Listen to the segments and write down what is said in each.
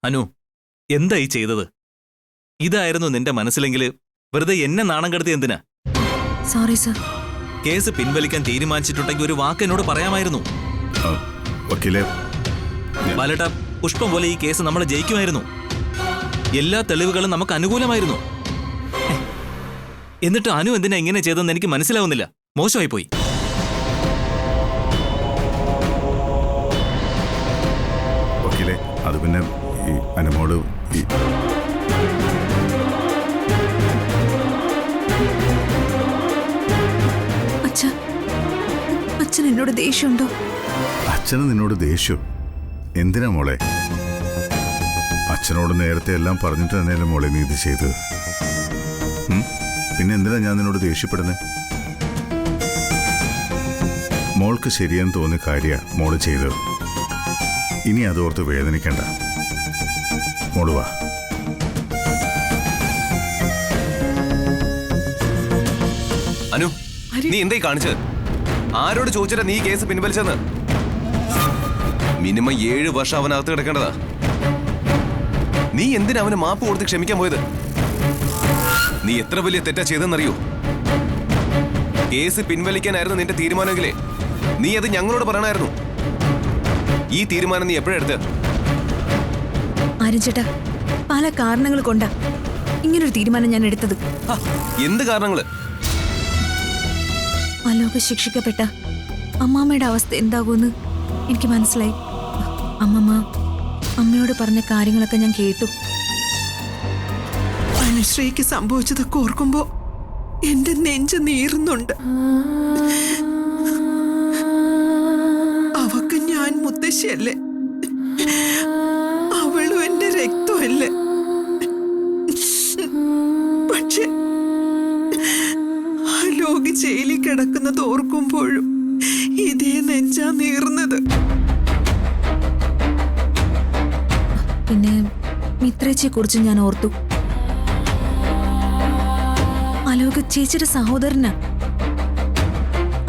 അനു, എന്തായി ചെയ്തത്? ഇതായിരുന്നു നിന്റെ മനസ്സിലെങ്കിൽ വെറുതെ എന്നെ നാണം കെടുത്തി എന്തിനാ? Sorry sir. കേസ് പിൻവലിക്കാൻ തീരുമാനിച്ചിട്ടുണ്ടെങ്കിൽ ഒരു വാക്ക് എന്നോട് പറയാമായിരുന്നു. ബാലേട്ട, പുഷ്പം പോലെ ഈ കേസ് നമ്മൾ ജയിക്കുമായിരുന്നു. എല്ലാ തെളിവുകളും നമുക്ക് അനുകൂലമായിരുന്നു. എന്നിട്ട് അനു എന്തിനാ ഇങ്ങനെ ചെയ്തെന്ന് എനിക്ക് മനസ്സിലാവുന്നില്ല. മോശമായി പോയി. അത് പിന്നെ അനുമോട് അച്ഛൻ എന്നോട് ദേഷ്യമുണ്ടോ? അച്ഛന് നിന്നോട് ദേഷ്യം എന്തിനാ മോളെ? അച്ഛനോട് നേരത്തെ എല്ലാം പറഞ്ഞിട്ട് തന്നെയല്ലേ മോളെ നീ ഇത് ചെയ്തത്. പിന്നെ എന്തിനാ ഞാൻ നിന്നോട് ദേഷ്യപ്പെടുന്നത്? മോൾക്ക് ശരിയെന്ന് തോന്നിയ കാര്യ മോള് ചെയ്തത്. ഇനി അതോർത്ത് വേദനിക്കണ്ട. മോള് വാ. അനു, നീ എന്തായി കാണിച്ചത്? ആരോട് ചോദിച്ചിട്ടാ നീ കേസ് പിൻവലിച്ചെന്ന്? മിനിമം 7 വർഷം അവനകത്ത് കിടക്കേണ്ടതാ. നീ എന്തിനാ അവന് മാപ്പ് കൊടുത്ത് ക്ഷമിക്കാൻ പോയത്? നീ എത്ര വലിയ തെറ്റാ ചെയ്തെന്നറിയോ? കേസ് പിൻവലിക്കാനായിരുന്നു നിന്റെ തീരുമാനമെങ്കിലേ നീ അത് ഞങ്ങളോട് പറയണമായിരുന്നു. ഈ തീരുമാനം നീ എപ്പോഴെടുത്ത്? ആര്യൻ ചേട്ടാ, പല കാരണങ്ങൾ കൊണ്ടാ ഇങ്ങനൊരു തീരുമാനം ഞാൻ എടുത്തത്. എന്ത് കാരണങ്ങള്? അലോക ശിക്ഷിക്കപ്പെട്ട അമ്മാമ്മയുടെ അവസ്ഥ എന്താകുമെന്ന് എനിക്ക് മനസ്സിലായി. അമ്മയോട് പറഞ്ഞ കാര്യങ്ങളൊക്കെ ഞാൻ കേട്ടു. അനുശ്രീക്ക് സംഭവിച്ചതൊക്കെ ഓർക്കുമ്പോ എന്റെ നെഞ്ച് നീറുന്നുണ്ട്. അവക്ക് ഞാൻ മുത്തശ്ശിയല്ലേ, അവളും എന്റെ രക്തമല്ലേ. പക്ഷെ ലോകി ജയിലിൽ കിടക്കുന്നത് ഓർക്കുമ്പോഴും ഇതേ നെഞ്ചാ നീറുന്നത്. പിന്നെ മിത്രേച്ചിയെ കുറിച്ച് ഞാൻ ഓർത്തു. അലോക ചേച്ചിയുടെ സഹോദരനാ.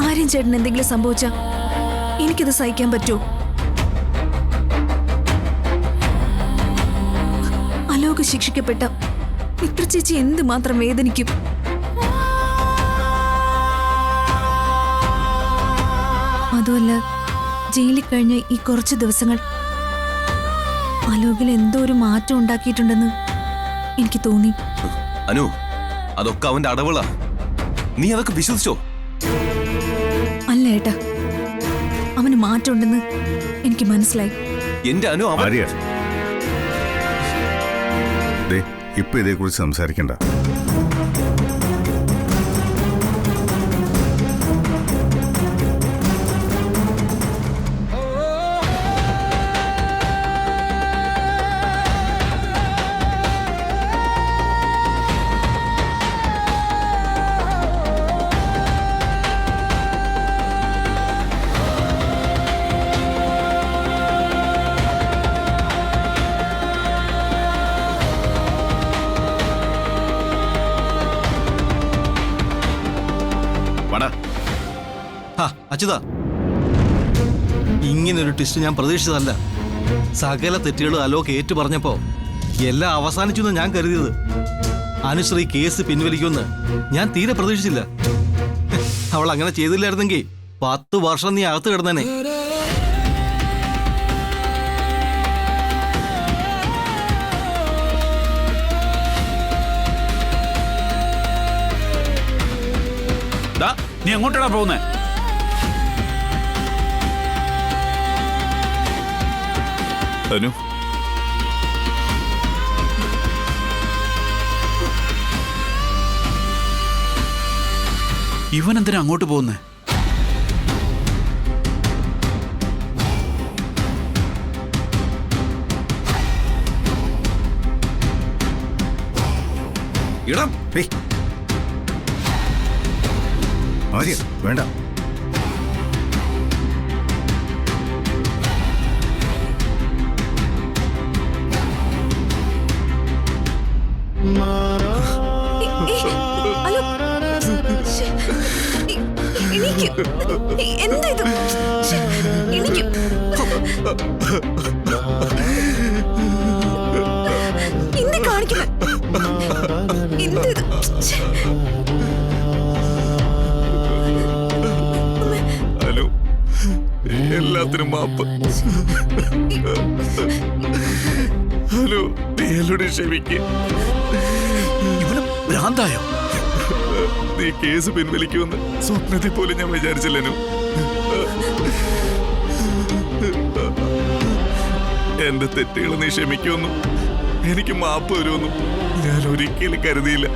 ആര്യൻ ചേട്ടൻ എന്തെങ്കിലും സംഭവിച്ചാ എനിക്കത് സഹിക്കാൻ പറ്റുമോ? അലോക ശിക്ഷിക്കപ്പെട്ട മിത്രചേച്ചി എന്ത് മാത്രം വേദനിക്കും. അതുമല്ല, ജയിലിൽ കഴിഞ്ഞ ഈ കുറച്ച് ദിവസങ്ങൾ അലോകിൽ എന്തോ ഒരു മാറ്റം ഉണ്ടാക്കിയിട്ടുണ്ടെന്ന് എനിക്ക് തോന്നി. അനു, അതൊക്കെ അവന്റെ അടവുകളാ. നീ അതൊക്കെ വിശ്വസിച്ചോ? അല്ല ഏട്ടാ, അവന് മാറ്റമുണ്ടെന്ന് എനിക്ക് മനസ്സിലായി. എന്റെ അനു, ഇപ്പൊ ഇതേക്കുറിച്ച് സംസാരിക്കണ്ട. അച്യുതാ, ഇങ്ങനൊരു ട്വിസ്റ്റ് ഞാൻ പ്രതീക്ഷിച്ചതല്ല. സകല തെറ്റുകളും അലോക് ഏറ്റു പറഞ്ഞപ്പോ എല്ലാം അവസാനിച്ചു എന്ന് ഞാൻ കരുതിയത്. അനുശ്രീ കേസ് പിൻവലിക്കുമെന്ന് ഞാൻ തീരെ പ്രതീക്ഷിച്ചില്ല. അവൾ അങ്ങനെ ചെയ്തില്ലായിരുന്നെങ്കിൽ 10 വർഷം നീ അകത്ത് കിടന്നേനെ. നീ എങ്ങോട്ടാണ് പോകുന്നേ? അനു, ഇവൻ എന്തിനാ അങ്ങോട്ട് പോകുന്നേ? ഇടം വേണ്ട. എന്താ ഇത്? എനിക്ക് അനു, എല്ലാത്തിനും മാപ്പ്. അനു, നീ എന്നോട് ക്ഷമിക്ക്. ഇവന് ഭ്രാന്തായോ? നീ കേസ് പിൻവലിക്കുമെന്ന് സ്വപ്നത്തിൽ പോലും ഞാൻ വിചാരിച്ചില്ല അനു. എന്റെ തെറ്റുകൾ നീ ക്ഷമിക്കുമെന്നും എനിക്ക് മാപ്പ് വരുമെന്നും ഞാൻ ഒരിക്കലും കരുതിയില്ല.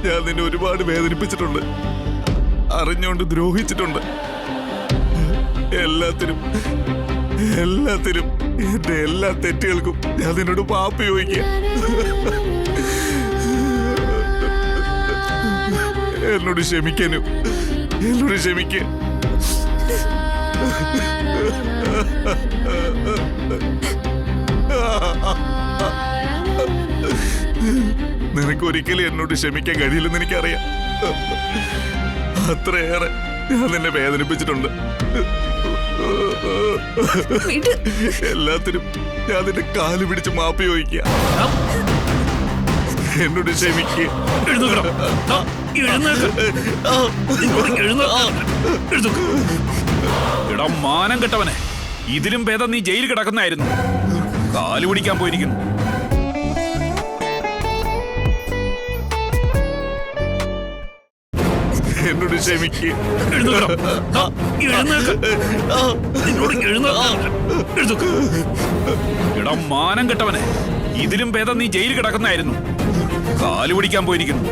ഞാൻ നിന്നെ ഒരുപാട് വേദനിപ്പിച്ചിട്ടുണ്ട്, അറിഞ്ഞുകൊണ്ട് ദ്രോഹിച്ചിട്ടുണ്ട്. എല്ലാത്തിനും എന്റെ എല്ലാ തെറ്റുകൾക്കും ഞാൻ നിന്നോട് മാപ്പ് ചോദിക്കുക. എന്നോട് ക്ഷമിക്കാനും എന്നോട് ക്ഷമിക്കുക. നിനക്ക് ഒരിക്കലും എന്നോട് ക്ഷമിക്കാൻ കഴിയില്ലെന്ന് എനിക്കറിയാം. അത്രയേറെ ഞാൻ നിന്നെ വേദനിപ്പിച്ചിട്ടുണ്ട്. എല്ലാത്തിനും ഞാൻ നിന്റെ കാല് പിടിച്ച് മാപ്പ് ചോദിക്കുക. എന്നോട് ക്ഷമിക്കുക. എടാ മാനം കെട്ടവനെ, ഇതിലും ഭേദം നീ ജയിലിൽ കിടക്കുന്നതായിരുന്നു. കാല് പിടിക്കാൻ പോയിരിക്കുന്നു. എന്നോട് ക്ഷമിക്കുക. എടാ മാനം കെട്ടവനെ, ഇതിലും ഭേദം നീ ജയിലിൽ കിടക്കുന്നതായിരുന്നു. കാല് പിടിക്കാൻ പോയിരിക്കുന്നു.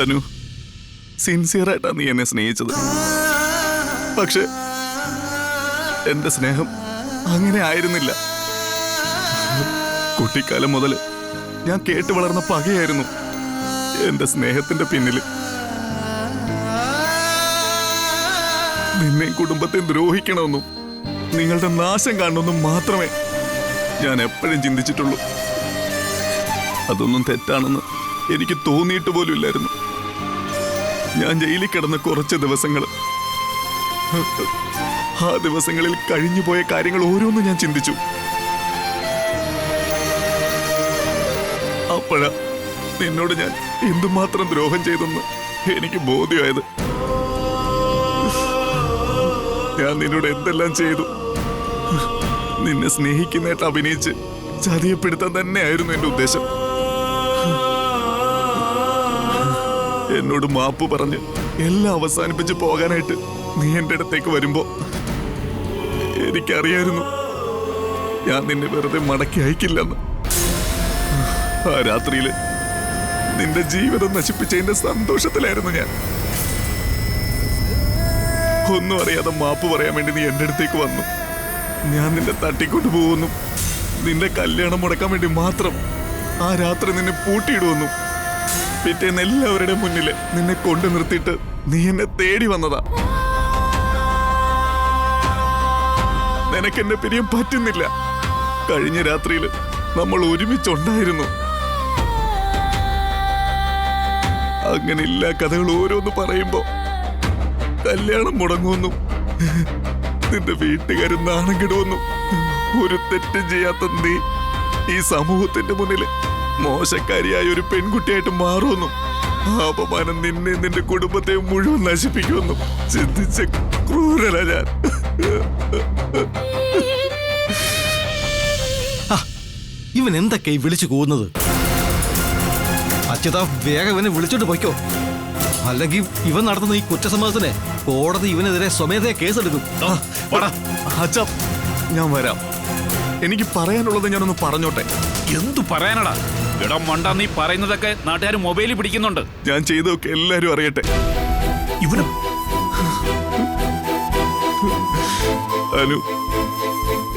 അനു, സിൻസിയറായിട്ടാ നീ എന്നെ സ്നേഹിച്ചത്. പക്ഷെ എന്റെ സ്നേഹം അങ്ങനെ ആയിരുന്നില്ല. കുട്ടിക്കാലം മുതൽ ഞാൻ കേട്ടു വളർന്ന പകയായിരുന്നു എന്റെ സ്നേഹത്തിന്റെ പിന്നില്. നിന്നെയും കുടുംബത്തെയും ദ്രോഹിക്കണമെന്നും നിങ്ങളുടെ നാശം കാണണമെന്നും മാത്രമേ ഞാൻ എപ്പോഴും ചിന്തിച്ചിട്ടുള്ളൂ. അതൊന്നും തെറ്റാണെന്ന് എനിക്ക് തോന്നിയിട്ട് പോലും ഇല്ലായിരുന്നു. ഞാൻ ജയിലിൽ കിടന്ന കുറച്ച് ദിവസങ്ങൾ, ആ ദിവസങ്ങളിൽ കഴിഞ്ഞുപോയ കാര്യങ്ങൾ ഓരോന്നും ഞാൻ ചിന്തിച്ചു. അപ്പോഴാ നിന്നോട് ഞാൻ എന്തുമാത്രം ദ്രോഹം ചെയ്തെന്ന് എനിക്ക് ബോധ്യമായത്. ഞാൻ നിന്നോട് എന്തെല്ലാം ചെയ്തു. നിന്നെ സ്നേഹിക്കുന്നതായിട്ട് അഭിനയിച്ച് ചതിയപ്പെടുത്താൻ തന്നെയായിരുന്നു എന്റെ ഉദ്ദേശം. എന്നോട് മാപ്പ് പറഞ്ഞ് എല്ലാം അവസാനിപ്പിച്ച് പോകാനായിട്ട് നീ എന്റെ അടുത്തേക്ക് വരുമ്പോ എനിക്കറിയായിരുന്നു ഞാൻ നിന്നെ വെറുതെ മടക്കി അയക്കില്ലെന്ന്. ആ രാത്രിയില് നിന്റെ ജീവിതം നശിപ്പിച്ചതിന്റെ സന്തോഷത്തിലായിരുന്നു ഞാൻ. ഒന്നും അറിയാതെ മാപ്പ് പറയാൻ വേണ്ടി നീ എന്റെ അടുത്തേക്ക് വന്നു. ഞാൻ നിന്നെ തട്ടിക്കൊണ്ടു പോകുന്നു, നിന്റെ കല്യാണം മുടക്കാൻ വേണ്ടി മാത്രം ആ രാത്രി നിന്നെ പൂട്ടിയിടുവന്നു. പിറ്റേന്ന് എല്ലാവരുടെ മുന്നില് നിന്നെ കൊണ്ടു നിർത്തിയിട്ട് നീ എന്നെ തേടി വന്നതാ. നിനക്കെന്നെ പിരിയാൻ പറ്റുന്നില്ല. കഴിഞ്ഞ രാത്രിയില് നമ്മൾ ഒരുമിച്ചുണ്ടായിരുന്നു. അങ്ങനെ എല്ലാ കഥകൾ ഓരോന്ന് പറയുമ്പോ കല്യാണം മുടങ്ങുമെന്നും നിന്റെ വീട്ടുകാരും നാണം കെടുവെന്നും ഒരു തെറ്റും ചെയ്യാത്ത നീ ഈ സമൂഹത്തിന്റെ മുന്നില് മോശക്കാരിയായ ഒരു പെൺകുട്ടിയായിട്ട് മാറുമെന്നും ആ അപമാനം നിന്നെ നിന്റെ കുടുംബത്തെ മുഴുവൻ നശിപ്പിക്കുമെന്നും ചിന്തിച്ച ക്രൂരല ഞാൻ. ഇവൻ എന്തൊക്കെ വിളിച്ചു പോകുന്നത്? അച്യുത, വേഗം ഇവനെ വിളിച്ചോണ്ട് പോയിക്കോ. അല്ലെങ്കിൽ ഇവൻ നടത്തുന്ന ഈ കുറ്റസമ്മതത്തിന് കോടതി ഇവനെതിരെ സ്വമേധയാ കേസെടുക്കും. അച്ഛാ, ഞാൻ വരാം. എനിക്ക് പറയാനുള്ളത് ഞാനൊന്ന് പറഞ്ഞോട്ടെ. എന്തു പറയാനടാ? എടാ മണ്ട, നീ പറയുന്നതൊക്കെ നാട്ടുകാർ മൊബൈലിൽ പിടിക്കുന്നുണ്ട്. ഞാൻ ചെയ്തതൊക്കെ എല്ലാരും അറിയട്ടെ. ഇവനും അനു,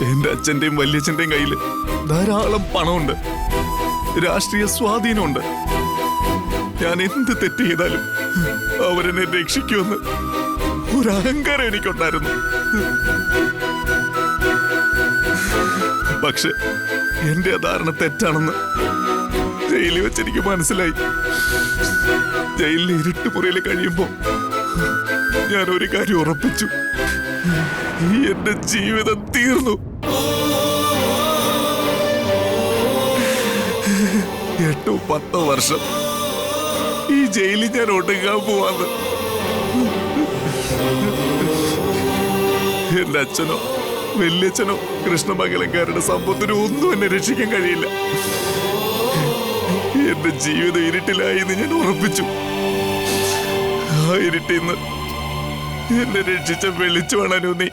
എന്റെ അച്ഛന്റെയും വല്യച്ഛന്റെയും കയ്യിൽ ധാരാളം പണമുണ്ട്, രാഷ്ട്രീയ സ്വാധീനമുണ്ട്. ഞാൻ എന്ത് തെറ്റ് ചെയ്താലും അവരെന്നെ രക്ഷിക്കുമെന്ന് ഒരു അഹങ്കാരം എനിക്കുണ്ടായിരുന്നു. പക്ഷെ എന്റെ ധാരണ തെറ്റാണെന്ന് ജയിലിൽ വെച്ച് എനിക്ക് മനസ്സിലായി. ജയിലിലെ ഇരുട്ട് മുറിയിൽ കഴിയുമ്പോ ഞാൻ ഒരു കാര്യം ഉറപ്പിച്ചു: ഈ എന്റെ ജീവിതം തീർന്നു. 10 വർഷം ഈ ജയിലിൽ ഞാൻ ഒടുങ്ങാൻ പോവാന്ന്. എന്റെ അച്ഛനോ വല്യച്ഛനോ കൃഷ്ണമംഗലക്കാരുടെ സമ്പത്തിനും ഒന്നും എന്നെ രക്ഷിക്കാൻ കഴിയില്ല. എന്റെ ജീവിതം ഇരുട്ടിലായി എന്ന് ഞാൻ ഉറപ്പിച്ചു. ആ ഇരുട്ടിന്ന് എന്നെ രക്ഷിച്ച വെളിച്ചമാണു നീ.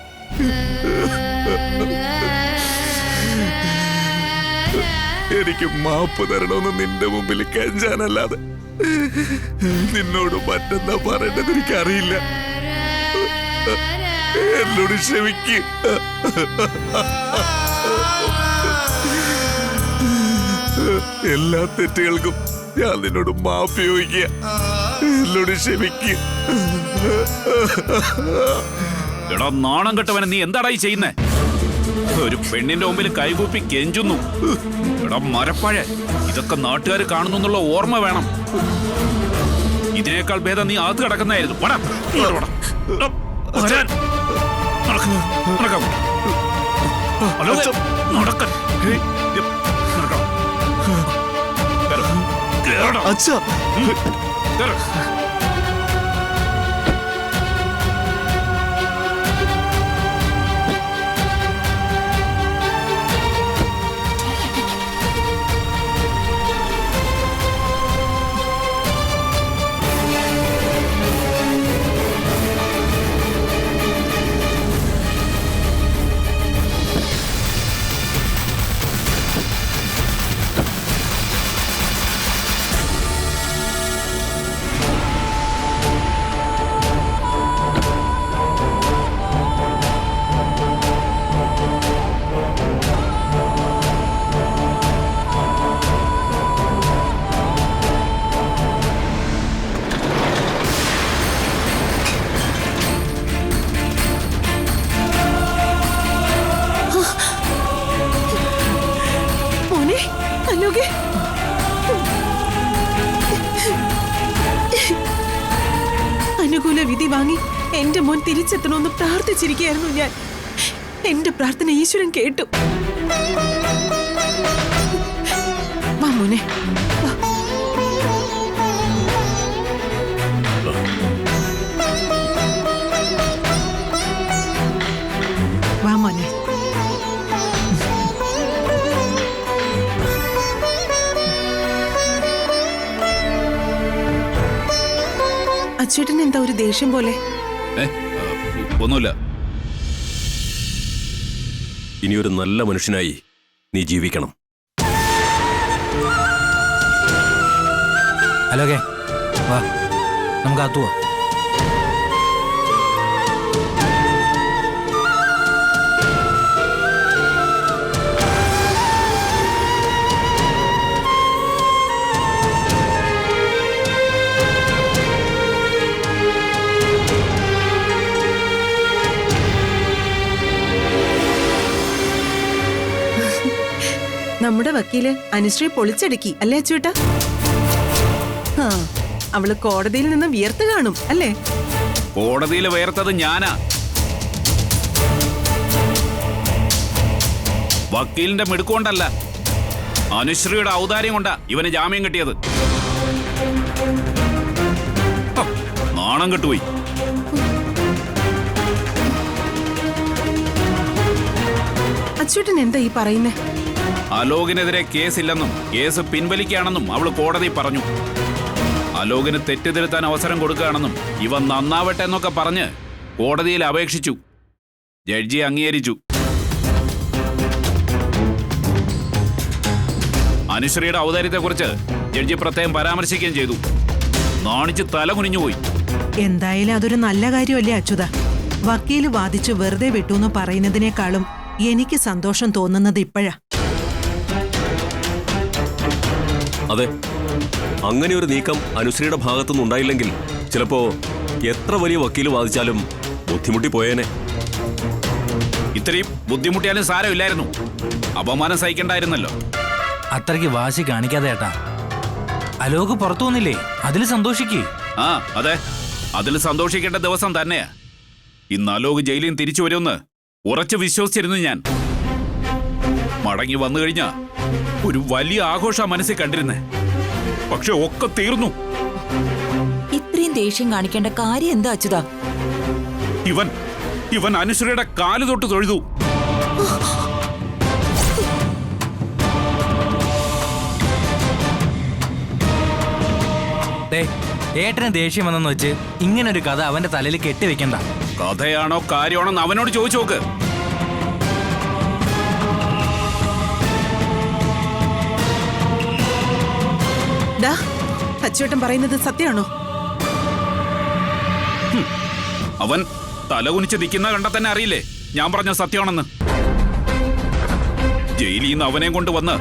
എനിക്ക് മാപ്പ് തരണമെന്ന് നിന്റെ മുമ്പിൽ കെഞ്ചാനല്ലാതെ നിന്നോട് മറ്റെന്താ പറയേണ്ടത് എനിക്കറിയില്ല. എന്നോട് ക്ഷമിക്ക്. എല്ലാ തെറ്റുകൾക്കും ഞാൻ നിന്നോട് മാപ്പ് ചോദിക്കുക. എന്നോട് ക്ഷമിക്ക്. എടാ നാണം കെട്ടവനെ, നീ എന്താടാ ഈ ചെയ്യുന്നേ? ഒരു പെണ്ണിന്റെ മുമ്പിൽ കൈകൂപ്പി കെഞ്ചുന്നു. എടാ മരപ്പഴ, ഇതൊക്കെ നാട്ടുകാർ കാണുന്നു എന്നുള്ള ഓർമ്മ വേണം. ഇതിനേക്കാൾ ഭേദം നീ അകത്ത് കിടക്കുന്നതായിരുന്നു. അച്ഛാ, അനുകൂല വിധി വാങ്ങി എന്റെ മോൻ തിരിച്ചെത്തണമെന്ന് പ്രാർത്ഥിച്ചിരിക്കുകയായിരുന്നു ഞാൻ. എന്റെ പ്രാർത്ഥന ഈശ്വരൻ കേട്ടു. വാ മോനെ, വാ. വാ മോനെ. അച്ചേട്ടൻ എന്താ ഒരു ദേഷ്യം പോലെ? ഒന്നുമില്ല. ഇനിയൊരു നല്ല മനുഷ്യനായി നീ ജീവിക്കണം. ഹലോ കേ, വാ നമുക്ക് അകത്ത് പോവാം. നമ്മുടെ വക്കീല് അനുശ്രീ പൊളിച്ചടുക്കി അല്ലേ അച്ചൂട്ടാ? ആ, അവള് കോടതിയിൽ നിന്ന് വിയർത്ത് കാണും അല്ലേ? കോടതിയിൽ വേർത്തത് ഞാനാ. വക്കീലിന്റെ മിടുക്കൊണ്ടല്ല, അനുശ്രീയുടെ ഔദാര്യം കൊണ്ടാ ഇവന് ജാമ്യം കിട്ടിയത്. നാണം കെട്ടുപോയി. അച്ചൂട്ടൻ എന്താ ഈ പറയുന്നേ? അലോകിനെതിരെ കേസില്ലെന്നും കേസ് പിൻവലിക്കുകയാണെന്നും അവള് കോടതി പറഞ്ഞു. അലോകിന് തെറ്റിതിരുത്താൻ അവസരം കൊടുക്കുകയാണെന്നും ഇവ നന്നാവട്ടെ എന്നൊക്കെ പറഞ്ഞ് കോടതിയിൽ അപേക്ഷിച്ചു. ജഡ്ജി അംഗീകരിച്ചു. അനുശ്രീയുടെ ഔദാര്യത്തെക്കുറിച്ച് ജഡ്ജി പ്രത്യേകം പരാമർശിക്കുകയും ചെയ്തു. നാണിച്ച് തല കുനിഞ്ഞുപോയി. എന്തായാലും അതൊരു നല്ല കാര്യമല്ലേ അച്യുത? വക്കീല് വാദിച്ചു വെറുതെ വിട്ടൂന്ന് പറയുന്നതിനേക്കാളും എനിക്ക് സന്തോഷം തോന്നുന്നത് ഇപ്പോഴാ. അതെ, അങ്ങനെ ഒരു നീക്കം അനുശ്രീയുടെ ഭാഗത്തുനിന്ന് ഉണ്ടായില്ലെങ്കിൽ ചിലപ്പോ എത്ര വലിയ വക്കീല് വാദിച്ചാലും ബുദ്ധിമുട്ടി പോയേനെ. ഇത്രയും ബുദ്ധിമുട്ടിയാലും സാരമില്ലായിരുന്നു. അപമാനം സഹിക്കണ്ടായിരുന്നല്ലോ. അത്രയ്ക്ക് വാശി കാണിക്കാതെ ഏട്ടാ. അലോക് പുറത്തു വന്നില്ലേ, അതിൽ സന്തോഷിക്കേ. ആ അതെ, അതിൽ സന്തോഷിക്കേണ്ട ദിവസം തന്നെയാ. ഇന്ന് അലോക് ജയിലിൽ നിന്ന് തിരിച്ചു വരുമെന്ന് ഉറച്ചു വിശ്വസിച്ചിരുന്നു ഞാൻ. മടങ്ങി വന്നു കഴിഞ്ഞാ ഒരു വലിയ ആഘോഷ മനസ്സിൽ കണ്ടിരുന്നേ. പക്ഷെ ഒക്കെ തീർന്നു. ഇത്രയും ദേഷ്യം കാണിക്കേണ്ട കാര്യം എന്താ അച്യുത? ഇവൻ അനുശ്രീയുടെ കാല് തൊട്ട് തൊഴുതു. ഏട്ടന് ദേഷ്യം വന്നെന്ന് വെച്ച് ഇങ്ങനൊരു കഥ അവന്റെ തലയിൽ കെട്ടിവെക്കണ്ട. കഥയാണോ കാര്യമാണോ എന്ന് അവനോട് ചോദിച്ചു നോക്ക്. ഡാ, അച്ചുവേട്ടൻ പറയുന്നത് സത്യമാണോ? അവൻ തലകുനിച്ച് നിൽക്കുന്ന കണ്ടാ തന്നെ അറിയില്ലേ ഞാൻ പറഞ്ഞ സത്യമാണെന്ന്. ജയിലിൽ നിന്ന് അവനെയും കൊണ്ട് വന്ന്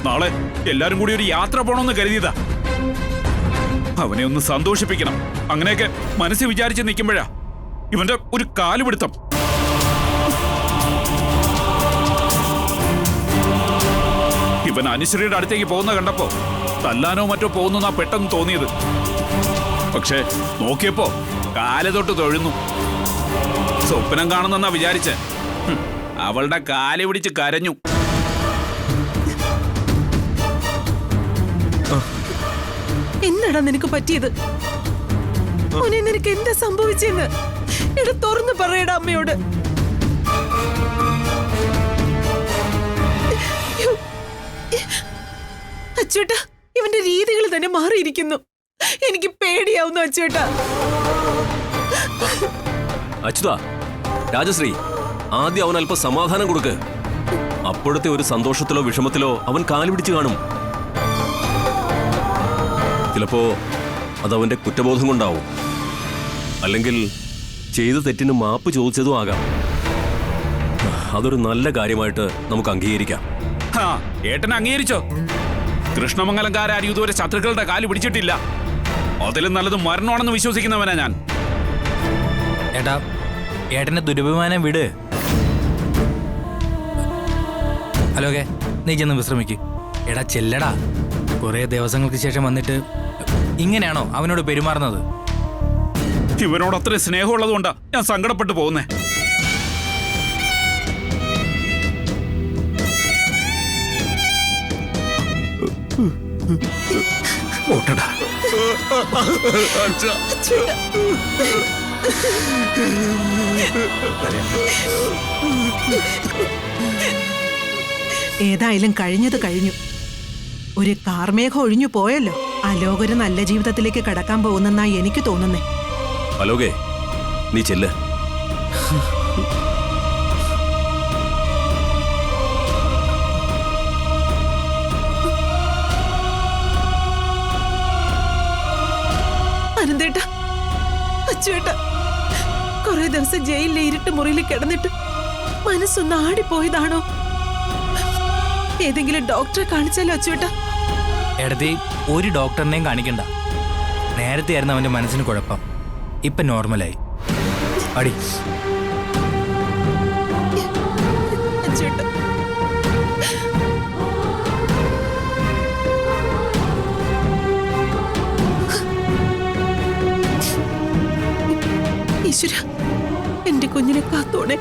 നാളെ എല്ലാരും കൂടി ഒരു യാത്ര പോണമെന്ന് കരുതിയതാ. അവനെ ഒന്ന് സന്തോഷിപ്പിക്കണം. അങ്ങനെയൊക്കെ മനസ്സിൽ വിചാരിച്ച് നിൽക്കുമ്പോഴാ ഇവന്റെ ഒരു കാലുപിടുത്തം. ഇവൻ അനുശ്രീയുടെ അടുത്തേക്ക് പോകുന്ന കണ്ടപ്പോ തല്ലാനോ മറ്റോ പോകുന്ന പെട്ടെന്ന് തോന്നിയത്. പക്ഷെ നോക്കിയപ്പോ കാല് തൊട്ട് തൊഴുന്നു. സ്വപ്നം കാണുന്നെന്നാ വിചാരിച്ച് അവളുടെ കാല് പിടിച്ച് കരഞ്ഞു. എന്നാടാ നിനക്ക് പറ്റിയത്? മോനെ, നിനക്ക് എന്താ സംഭവിച്ചെന്ന് എടാ തുറന്നു പറയടാ അമ്മയോട്. അച്ചുവേട്ടാ, ഇവന്റെ രീതികൾ തന്നെ മാറിയിരിക്കുന്നു. എനിക്ക് പേടിയാവുന്നു അച്ചുവേട്ടാ. അച്യുത, രാജശ്രീ, ആദ്യം അവൻ അല്പം സമാധാനം കൊടുക്ക്. അപ്പോഴത്തെ ഒരു സന്തോഷത്തിലോ വിഷമത്തിലോ അവൻ കാലുപിടിച്ച് കാണും. ചിലപ്പോ അതവന്റെ കുറ്റബോധം കൊണ്ടാവും, അല്ലെങ്കിൽ ചെയ്ത തെറ്റിന് മാപ്പ് ചോദിച്ചതും ആകാം. അതൊരു നല്ല കാര്യമായിട്ട് നമുക്ക് അംഗീകരിക്കാം. ഏട്ടൻ അംഗീകരിച്ചോ? കൃഷ്ണമംഗലംകാരും ഇതുവരെ ശത്രുക്കളുടെ കാല് പിടിച്ചിട്ടില്ല. അതിലും നല്ലത് മരണമാണെന്ന് വിശ്വസിക്കുന്നവനാ ഞാൻ. ഏട്ടാ, ഏട്ടന്റെ ദുരഭിമാനം വിട്. ഹലോകെ, നീ ചെന്ന് വിശ്രമിക്ക്. എടാ ചെല്ലടാ, കുറെ ദിവസങ്ങൾക്ക് ശേഷം വന്നിട്ട് ഇങ്ങനെയാണോ അവനോട് പെരുമാറുന്നത്? ഇവനോട് അത്ര സ്നേഹമുള്ളത് കൊണ്ടാ ഞാൻ സങ്കടപ്പെട്ടു പോകുന്നേ. ഓട്ടടാ. ഏതായാലും കഴിഞ്ഞത് കഴിഞ്ഞു. ഒരു കാർമേഘം ഒഴിഞ്ഞു പോയല്ലോ. അലോകര് നല്ല ജീവിതത്തിലേക്ക് കടക്കാൻ പോകുന്നെന്നാ എനിക്ക് തോന്നുന്നേ. അലോകെ, നീ ചെല്ല്. അനന്തേട്ടാ, അച്ചുവേട്ടാ, കുറെ ദിവസം ജയിലിലെ ഇരുട്ട് മുറിയിൽ കിടന്നിട്ട് മനസ്സൊന്ന് ആടിപ്പോയതാണോ? ഏതെങ്കിലും ഡോക്ടറെ കാണിച്ചാലോ അച്ചുവേട്ടാ? എടതി, ഒരു ഡോക്ടറിനെയും കാണിക്കണ്ട. നേരത്തെ ആയിരുന്നു അവന്റെ മനസ്സിന് കുഴപ്പം, ഇപ്പൊ നോർമലായി. അടി. അച്ചുവേട്ടാ, ഈശ്വര, എന്റെ കുഞ്ഞിനെ കാത്തോണേ.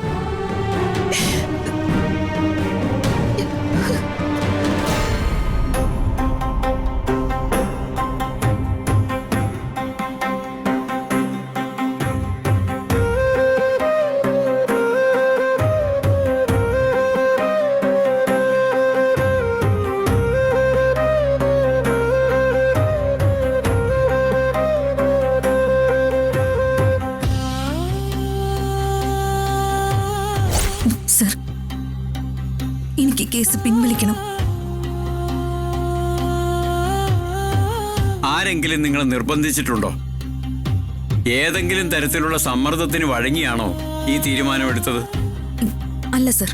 സർ, എനിക്ക് കേസ് പിൻവലിക്കണം. ആരെങ്കിലും നിങ്ങളെ നിർബന്ധിച്ചിട്ടുണ്ടോ? ഏതെങ്കിലും തരത്തിലുള്ള സമ്മർദ്ദത്തിന് വഴങ്ങിയാണോ ഈ തീരുമാനമെടുത്തത്? അല്ല സർ,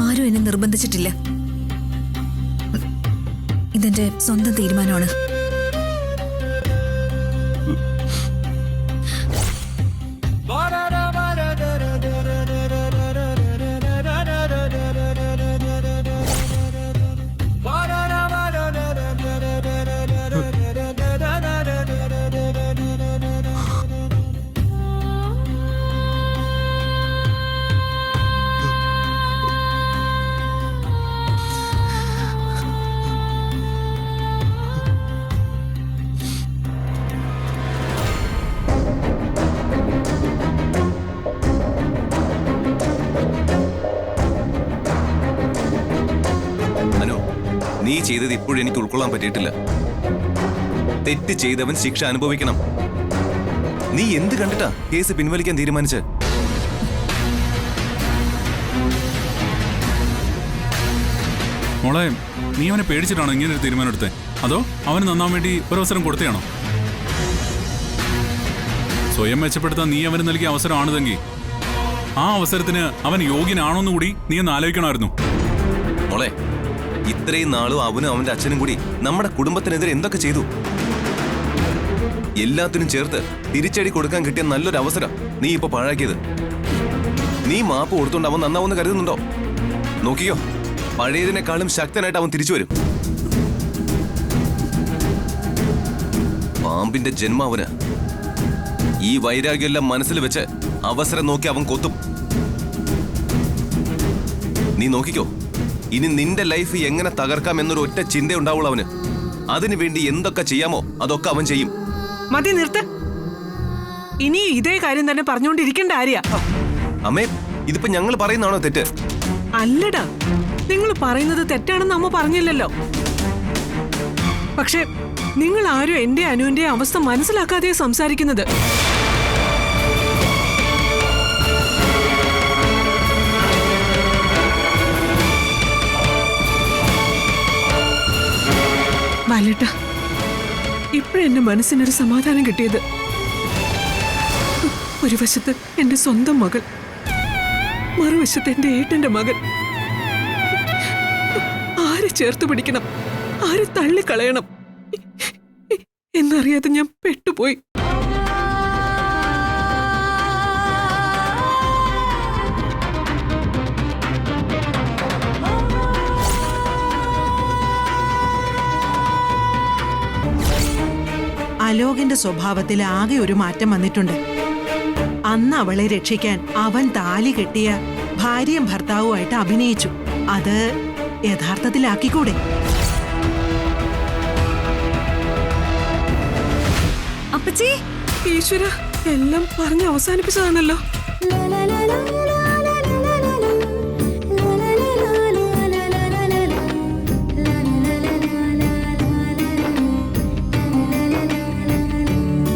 ആരും എന്നെ നിർബന്ധിച്ചിട്ടില്ല. ഇതെന്റെ സ്വന്തം തീരുമാനമാണ്. നീ ചെയ്തത് ഇപ്പോഴും എനിക്ക് ഉൾക്കൊള്ളാൻ പറ്റിയിട്ടില്ല. തെറ്റ് ചെയ്തവൻ ശിക്ഷ അനുഭവിക്കണം. നീ എന്ത് കണ്ടിട്ടാ കേസ് പിൻവലിക്കാൻ തീരുമാനിച്ച്? മോളെ, നീ അവനെ പേടിച്ചിട്ടാണോ ഇങ്ങനെ ഒരു തീരുമാനം എടുത്തേ? അതോ അവന് നന്നാൻ വേണ്ടി ഒരവസരം കൊടുത്തയാണോ? സ്വയം മെച്ചപ്പെടുത്താൻ നീ അവന് നൽകിയ അവസരമാണിതെങ്കിൽ ആ അവസരത്തിന് അവൻ യോഗ്യനാണോന്ന് കൂടി നീ ഒന്ന് ആലോചിക്കണമായിരുന്നു. മോളെ, ഇത്രയും നാളും അവനും അവന്റെ അച്ഛനും കൂടി നമ്മുടെ കുടുംബത്തിനെതിരെ എന്തൊക്കെ ചെയ്തു? എല്ലാത്തിനും ചേർത്ത് തിരിച്ചടി കൊടുക്കാൻ കിട്ടിയ നല്ലൊരു അവസരം നീ ഇപ്പൊ പാഴാക്കിയത്. നീ മാപ്പ് കൊടുത്തോണ്ട് അവൻ നന്നാവെന്ന് കരുതുന്നുണ്ടോ? നോക്കിയോ, പഴയതിനേക്കാളും ശക്തനായിട്ട് അവൻ തിരിച്ചു വരും. പാമ്പിന്റെ ജന്മാവന് ഈ വൈരാഗ്യമെല്ലാം മനസ്സിൽ വെച്ച് അവസരം നോക്കി അവൻ കൊത്തും. നീ നോക്കിക്കോ, ഇനി നിന്റെ ലൈഫ് എങ്ങനെ തകർക്കാം എന്നൊരു ഒറ്റ ചിന്ത ഉണ്ടാവുള്ളൂ അവന്. അതിനു വേണ്ടി എന്തൊക്കെ ചെയ്യാമോ അതൊക്കെ അവൻ ചെയ്യും. മതി, നിർത്ത്. ഇനി ഇതേ കാര്യം തന്നെ പറഞ്ഞുകൊണ്ടിരിക്കേണ്ട ആര്യ. അമ്മേ, ഇതിപ്പോ ഞങ്ങൾ പറയുന്നതാണോ തെറ്റ്? അല്ലടാ, നിങ്ങൾ പറയുന്നത് തെറ്റാണെന്ന് അമ്മ പറഞ്ഞില്ലല്ലോ. പക്ഷെ നിങ്ങൾ ആരും എന്റെ അനുവിന്റെ അവസ്ഥ മനസ്സിലാക്കാതെ സംസാരിക്കുന്നത്. ബാലേട്ട, ഇപ്പോഴെന്റെ മനസ്സിനൊരു സമാധാനം കിട്ടിയത്. ഒരു വശത്ത് എന്റെ സ്വന്തം മകൾ, മറുവശത്ത് എന്റെ ഏട്ടന്റെ മകൻ. ആരെ ചേർത്ത് പിടിക്കണം, ആരെ തള്ളിക്കളയണം എന്നറിയാതെ ഞാൻ പെട്ടുപോയി. അലോകിന്റെ സ്വഭാവത്തിൽ ആകെ ഒരു മാറ്റം വന്നിട്ടുണ്ട്. അന്ന് അവളെ രക്ഷിക്കാൻ അവൻ താലി കെട്ടിയ ഭാര്യയും ഭർത്താവുമായിട്ട് അഭിനയിച്ചു. അത് യഥാർത്ഥത്തിലാക്കിക്കൂടെ? അപ്പച്ചി, ഈശ്വര, എല്ലാം പറഞ്ഞ് അവസാനിപ്പിച്ചതാണല്ലോ.